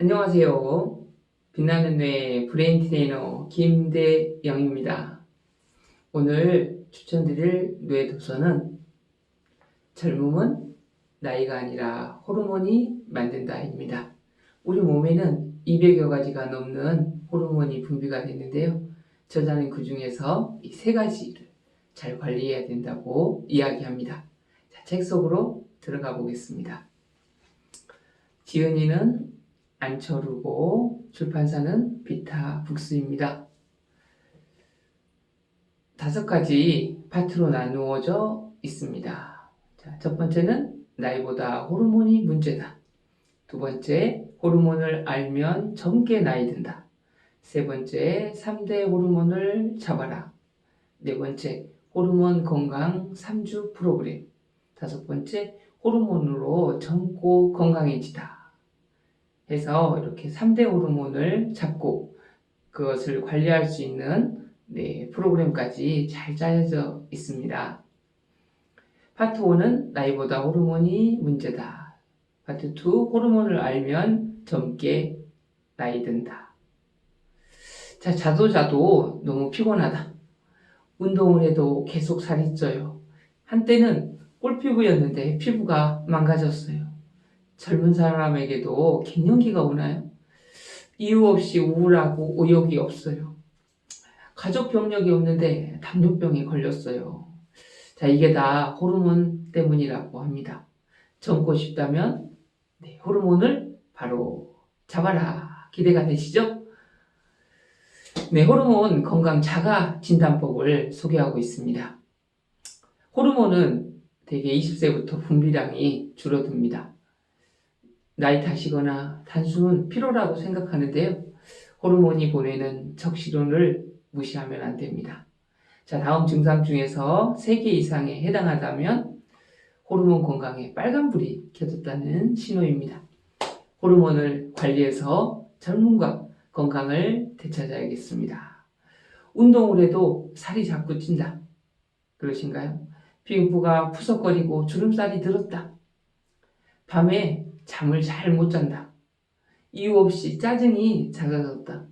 안녕하세요. 빛나는 뇌 브레인 트레이너 김대영입니다. 오늘 추천드릴 뇌 도서는 젊음은 나이가 아니라 호르몬이 만든다입니다. 우리 몸에는 200여 가지가 넘는 호르몬이 분비가 되는데요. 저자는 그 중에서 이 세 가지를 잘 관리해야 된다고 이야기합니다. 자, 책 속으로 들어가 보겠습니다. 지은이는 안철우고 출판사는 비타북스입니다. 5가지 파트로 나누어져 있습니다. 자, 첫 번째는 나이보다 호르몬이 문제다. 두 번째, 호르몬을 알면 젊게 나이 든다. 세 번째, 3대 호르몬을 잡아라. 네 번째, 호르몬 건강 3주 프로그램. 다섯 번째, 호르몬으로 젊고 건강해지다. 해서 이렇게 3대 호르몬을 잡고 그것을 관리할 수 있는 프로그램까지 잘 짜여져 있습니다. 파트 1은 나이보다 호르몬이 문제다. 파트 2, 호르몬을 알면 젊게 나이 든다. 자, 자도 너무 피곤하다. 운동을 해도 계속 살이 쪄요. 한때는 꼴피부였는데 피부가 망가졌어요. 젊은 사람에게도 갱년기가 오나요? 이유 없이 우울하고 의욕이 없어요. 가족 병력이 없는데 당뇨병에 걸렸어요. 자, 이게 다 호르몬 때문이라고 합니다. 젊고 싶다면 호르몬을 바로 잡아라. 기대가 되시죠? 호르몬 건강 자가 진단법을 소개하고 있습니다. 호르몬은 대개 20세부터 분비량이 줄어듭니다. 나이 탓이거나 단순 피로라고 생각하는데요. 호르몬이 보내는 적시론을 무시하면 안 됩니다. 자, 다음 증상 중에서 3개 이상에 해당하다면 호르몬 건강에 빨간불이 켜졌다는 신호입니다. 호르몬을 관리해서 젊음과 건강을 되찾아야겠습니다. 운동을 해도 살이 자꾸 찐다. 그러신가요? 피부가 푸석거리고 주름살이 들었다. 밤에 잠을 잘 못 잔다. 이유 없이 짜증이 잦아졌다.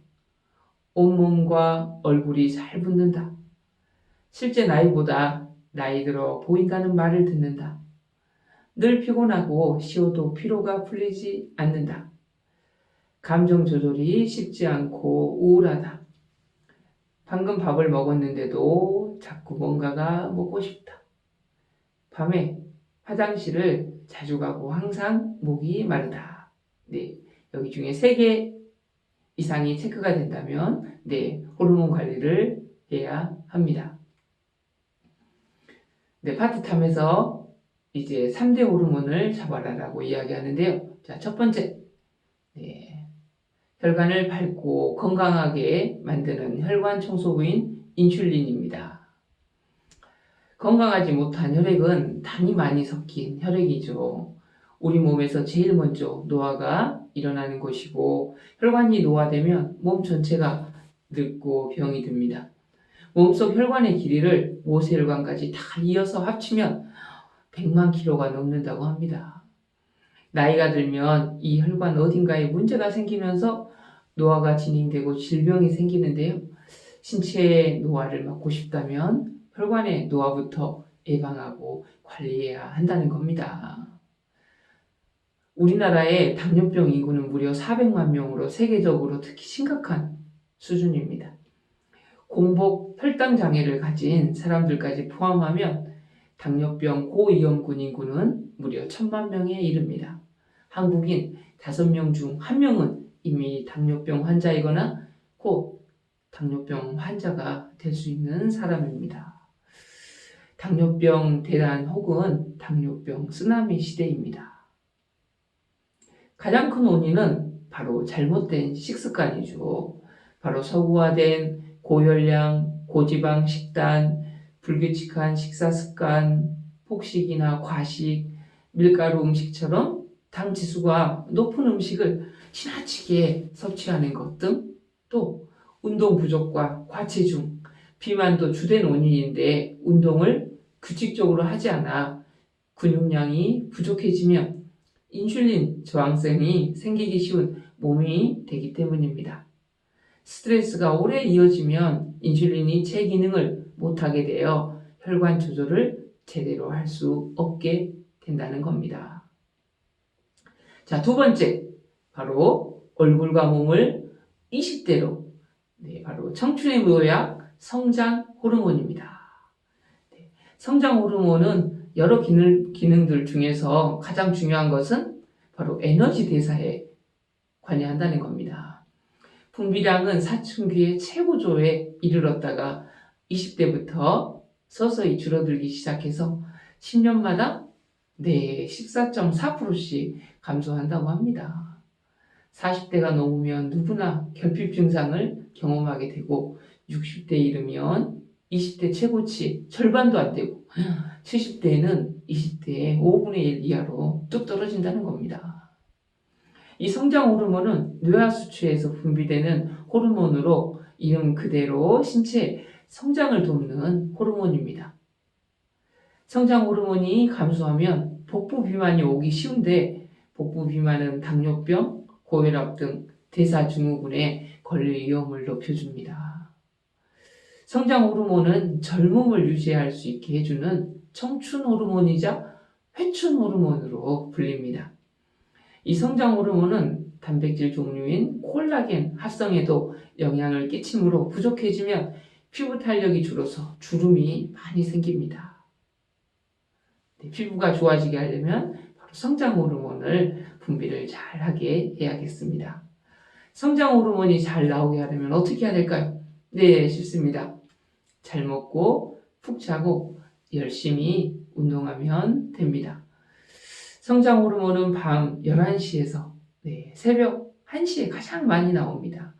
온몸과 얼굴이 잘 붓는다. 실제 나이보다 나이 들어 보인다는 말을 듣는다. 늘 피곤하고 쉬어도 피로가 풀리지 않는다. 감정 조절이 쉽지 않고 우울하다. 방금 밥을 먹었는데도 자꾸 뭔가가 먹고 싶다. 밤에 화장실을 자주 가고 항상 목이 마르다. 여기 중에 3개 이상이 체크가 된다면 호르몬 관리를 해야 합니다. 파트 3에서 이제 3대 호르몬을 잡아라라고 이야기하는데요. 자, 첫 번째, 혈관을 밝고 건강하게 만드는 혈관 청소부인 인슐린입니다. 건강하지 못한 혈액은 당이 많이 섞인 혈액이죠. 우리 몸에서 제일 먼저 노화가 일어나는 것이고 혈관이 노화되면 몸 전체가 늙고 병이 듭니다. 몸속 혈관의 길이를 모세혈관까지 다 이어서 합치면 100만 킬로가 넘는다고 합니다. 나이가 들면 이 혈관 어딘가에 문제가 생기면서 노화가 진행되고 질병이 생기는데요. 신체의 노화를 막고 싶다면 혈관의 노화부터 예방하고 관리해야 한다는 겁니다. 우리나라의 당뇨병 인구는 무려 400만 명으로 세계적으로 특히 심각한 수준입니다. 공복 혈당 장애를 가진 사람들까지 포함하면 당뇨병 고위험군 인구는 무려 1000만 명에 이릅니다. 한국인 5명 중 1명은 이미 당뇨병 환자이거나 곧 당뇨병 환자가 될 수 있는 사람입니다. 당뇨병 대란 혹은 당뇨병 쓰나미 시대입니다. 가장 큰 원인은 바로 잘못된 식습관이죠. 바로 서구화된 고열량, 고지방 식단, 불규칙한 식사 습관, 폭식이나 과식, 밀가루 음식처럼 당 지수가 높은 음식을 지나치게 섭취하는 것 등, 또 운동 부족과 과체중, 비만도 주된 원인인데 운동을 규칙적으로 하지 않아 근육량이 부족해지면 인슐린 저항성이 생기기 쉬운 몸이 되기 때문입니다. 스트레스가 오래 이어지면 인슐린이 제 기능을 못하게 되어 혈관 조절을 제대로 할 수 없게 된다는 겁니다. 자, 두 번째, 바로 얼굴과 몸을 20대로, 바로 청춘의 묘약 성장 호르몬입니다. 성장 호르몬은 여러 기능들 중에서 가장 중요한 것은 바로 에너지 대사에 관여한다는 겁니다. 분비량은 사춘기의 최고조에 이르렀다가 20대부터 서서히 줄어들기 시작해서 10년마다 14.4%씩 감소한다고 합니다. 40대가 넘으면 누구나 결핍 증상을 경험하게 되고 60대에 이르면 20대 최고치 절반도 안 되고 70대에는 20대의 5분의 1 이하로 뚝 떨어진다는 겁니다. 이 성장 호르몬은 뇌하수추에서 분비되는 호르몬으로 이름 그대로 신체 성장을 돕는 호르몬입니다. 성장 호르몬이 감소하면 복부 비만이 오기 쉬운데 복부 비만은 당뇨병, 고혈압 등 대사증후군에 걸릴 위험을 높여줍니다. 성장 호르몬은 젊음을 유지할 수 있게 해주는 청춘 호르몬이자 회춘 호르몬으로 불립니다. 이 성장 호르몬은 단백질 종류인 콜라겐 합성에도 영향을 끼치므로 부족해지면 피부 탄력이 줄어서 주름이 많이 생깁니다. 피부가 좋아지게 하려면 바로 성장 호르몬을 분비를 잘 하게 해야겠습니다. 성장 호르몬이 잘 나오게 하려면 어떻게 해야 될까요? 네, 쉽습니다. 잘 먹고 푹 자고 열심히 운동하면 됩니다. 성장 호르몬은 밤 11시에서 새벽 1시에 가장 많이 나옵니다.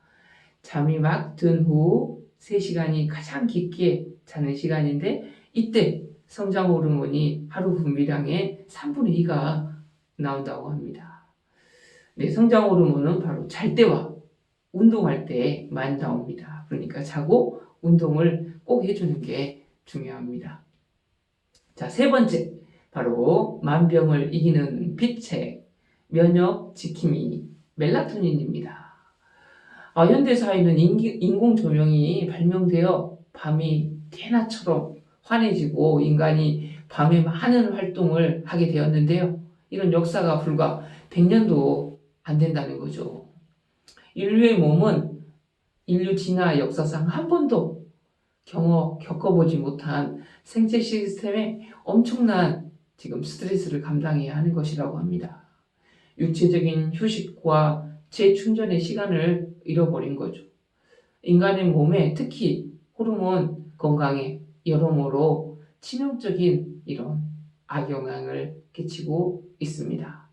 잠이 막 든 후 3시간이 가장 깊게 자는 시간인데 이때 성장 호르몬이 하루 분비량의 3분의 2가 나온다고 합니다. 성장 호르몬은 바로 잘 때와 운동할 때 많이 나옵니다. 그러니까 자고 운동을 꼭 해주는 게 중요합니다. 자, 세 번째, 바로 만병을 이기는 빛의 면역 지킴이 멜라토닌입니다. 현대사회는 인공 조명이 발명되어 밤이 대낮처럼 환해지고 인간이 밤에 많은 활동을 하게 되었는데요. 이런 역사가 불과 100년도 안 된다는 거죠. 인류의 몸은 인류 진화 역사상 한 번도 겪어보지 못한 생체 시스템에 엄청난 지금 스트레스를 감당해야 하는 것이라고 합니다. 육체적인 휴식과 재충전의 시간을 잃어버린 거죠. 인간의 몸에 특히 호르몬 건강에 여러모로 치명적인 이런 악영향을 끼치고 있습니다.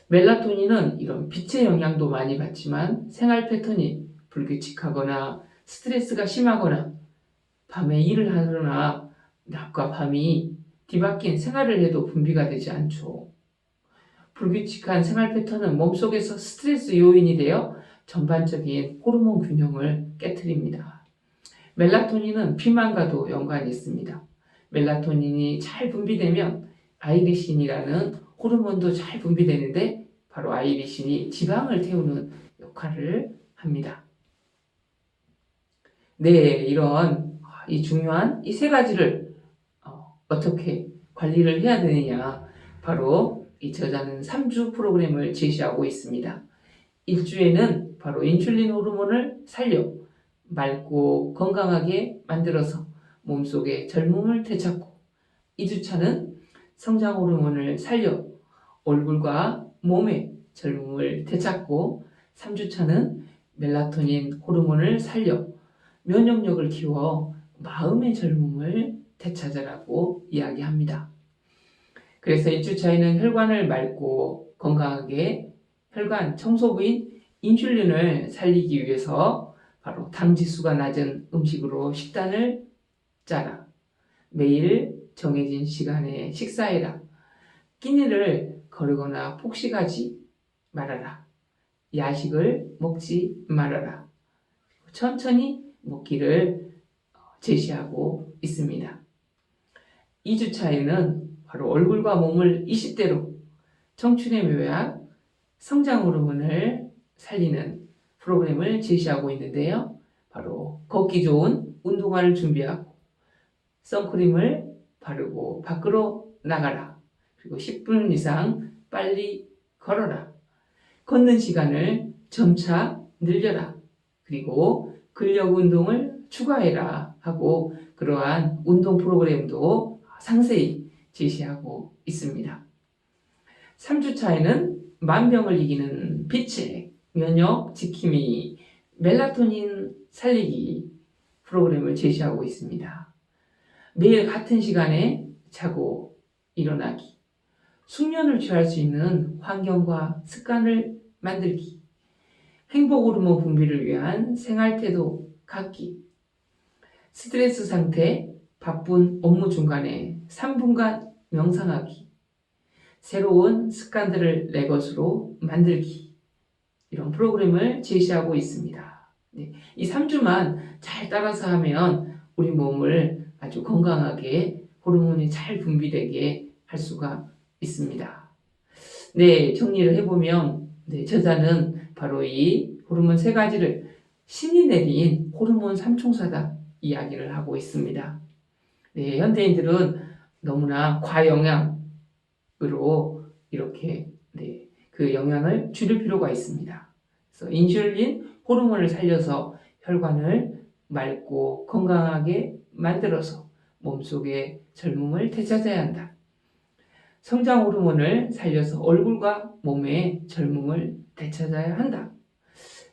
멜라토닌은 이런 빛의 영향도 많이 받지만 생활 패턴이 불규칙하거나 스트레스가 심하거나 밤에 일을 하거나 낮과 밤이 뒤바뀐 생활을 해도 분비가 되지 않죠. 불규칙한 생활 패턴은 몸속에서 스트레스 요인이 되어 전반적인 호르몬 균형을 깨트립니다. 멜라토닌은 비만과도 연관이 있습니다. 멜라토닌이 잘 분비되면 아이리신이라는 호르몬도 잘 분비되는데 바로 아이리신이 지방을 태우는 역할을 합니다. 이런 이 중요한 이 세 가지를 어떻게 관리를 해야 되느냐, 바로 이 저자는 3주 프로그램을 제시하고 있습니다. 1주에는 바로 인슐린 호르몬을 살려 맑고 건강하게 만들어서 몸속의 젊음을 되찾고, 2주차는 성장 호르몬을 살려 얼굴과 몸의 젊음을 되찾고, 3주차는 멜라토닌 호르몬을 살려 면역력을 키워 마음의 젊음을 되찾으라고 이야기합니다. 그래서 1주차에는 혈관을 맑고 건강하게 혈관 청소부인 인슐린을 살리기 위해서 바로 당지수가 낮은 음식으로 식단을 짜라. 매일 정해진 시간에 식사해라. 끼니를 거르거나 폭식하지 말아라. 야식을 먹지 말아라. 천천히 먹기를 제시하고 있습니다. 2주차에는 바로 얼굴과 몸을 20대로 청춘의 묘약, 성장 호르몬을 살리는 프로그램을 제시하고 있는데요. 바로 걷기 좋은 운동화를 준비하고 선크림을 바르고 밖으로 나가라. 그리고 10분 이상 빨리 걸어라. 걷는 시간을 점차 늘려라. 그리고 근력 운동을 추가해라 하고 그러한 운동 프로그램도 상세히 제시하고 있습니다. 3주차에는 만병을 이기는 비책, 면역 지킴이, 멜라토닌 살리기 프로그램을 제시하고 있습니다. 매일 같은 시간에 자고 일어나기, 숙면을 취할 수 있는 환경과 습관을 만들기, 행복 호르몬 분비를 위한 생활태도 갖기, 스트레스 상태, 바쁜 업무 중간에 3분간 명상하기, 새로운 습관들을 내 것으로 만들기, 이런 프로그램을 제시하고 있습니다. 네, 이 3주만 잘 따라서 하면 우리 몸을 아주 건강하게 호르몬이 잘 분비되게 할 수가 있습니다. 네, 정리를 해보면 저자는 바로 이 호르몬 3가지를 신이 내린 호르몬 삼총사다 이야기를 하고 있습니다. 네, 현대인들은 너무나 과영양으로 이렇게 그 영양을 줄일 필요가 있습니다. 그래서 인슐린 호르몬을 살려서 혈관을 맑고 건강하게 만들어서 몸속의 젊음을 되찾아야 한다. 성장 호르몬을 살려서 얼굴과 몸의 젊음을 되찾아야 한다.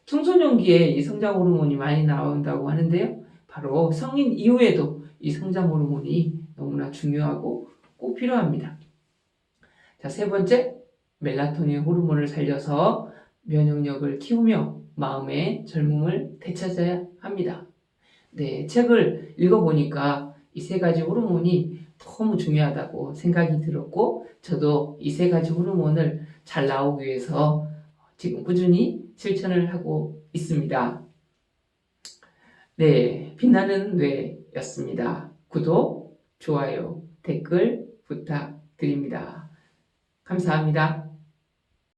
청소년기에 이 성장 호르몬이 많이 나온다고 하는데요. 바로 성인 이후에도 이 성장 호르몬이 너무나 중요하고 꼭 필요합니다. 자, 3번째, 멜라토닌 호르몬을 살려서 면역력을 키우며 마음의 젊음을 되찾아야 합니다. 네, 책을 읽어보니까 이 3가지 호르몬이 너무 중요하다고 생각이 들었고 저도 이 3가지 호르몬을 잘 나오기 위해서 지금 꾸준히 실천을 하고 있습니다. 네, 빛나는 뇌였습니다. 구독, 좋아요, 댓글 부탁드립니다. 감사합니다.